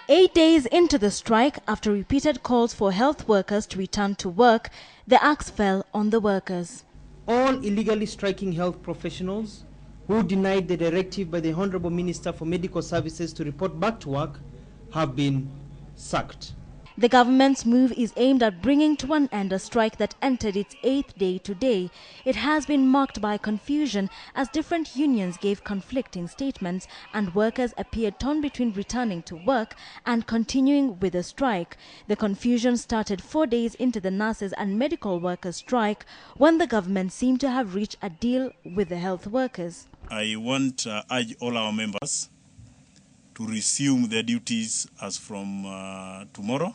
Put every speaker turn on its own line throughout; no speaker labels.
8 days into the strike, after repeated calls for health workers to return to work, the axe fell on the workers.
All illegally striking health professionals who denied the directive by the Honorable Minister for Medical Services to report back to work have been sacked.
The government's move is aimed at bringing to an end a strike that entered its 8th day today. It has been marked by confusion as different unions gave conflicting statements and workers appeared torn between returning to work and continuing with the strike. The confusion started 4 days into the nurses and medical workers strike when the government seemed to have reached a deal with the health workers.
I want to urge all our members to resume their duties as from tomorrow,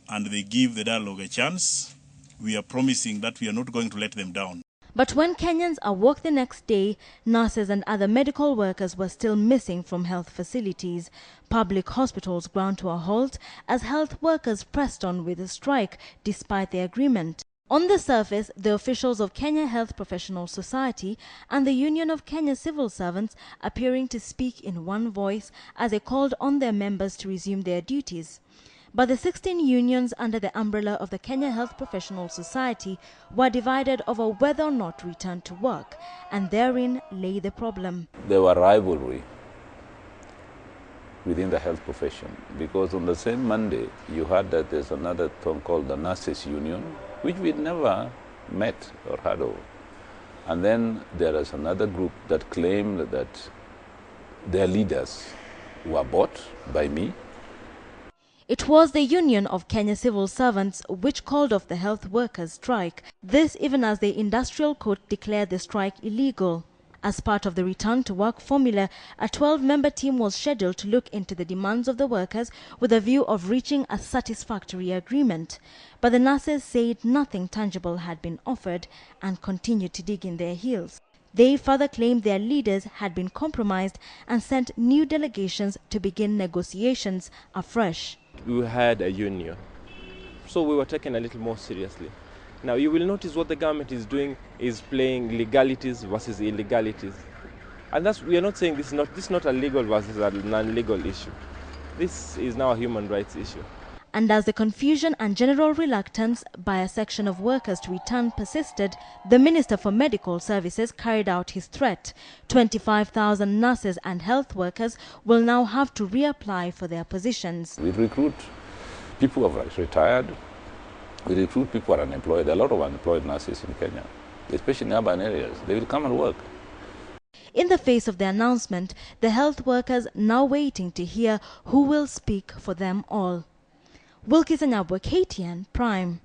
and they give the dialogue a chance. We are promising that we are not going to let them down.
But when Kenyans awoke the next day, nurses and other medical workers were still missing from health facilities. Public hospitals ground to a halt as health workers pressed on with the strike despite the agreement. On the surface, the officials of Kenya Health Professional Society and the Union of Kenya Civil Servants appearing to speak in one voice as they called on their members to resume their duties. But the 16 unions under the umbrella of the Kenya Health Professional Society were divided over whether or not to return to work, and therein lay the problem.
There were rivalry within the health profession, because on the same Monday you heard that there's another thing called the Nurses Union, which we'd never met or heard of. And then there is another group that claimed that their leaders were bought by me.
It was the Union of Kenya Civil Servants which called off the health workers' strike. This even as the industrial court declared the strike illegal. As part of the return to work formula, a 12-member team was scheduled to look into the demands of the workers with a view of reaching a satisfactory agreement. But the nurses said nothing tangible had been offered and continued to dig in their heels. They further claimed their leaders had been compromised and sent new delegations to begin negotiations afresh.
We had a union, so we were taken a little more seriously. Now you will notice what the government is doing is playing legalities versus illegalities. And we are not saying this is not a legal versus a non-legal issue. This is now a human rights issue.
And as the confusion and general reluctance by a section of workers to return persisted, the Minister for Medical Services carried out his threat. 25,000 nurses and health workers will now have to reapply for their positions.
We recruit people who have retired. We recruit people who are unemployed. There are a lot of unemployed nurses in Kenya, especially in urban areas. They will come and work.
In the face of the announcement, the health workers now waiting to hear who will speak for them all. Wilkister Nyabwa, KTN Prime.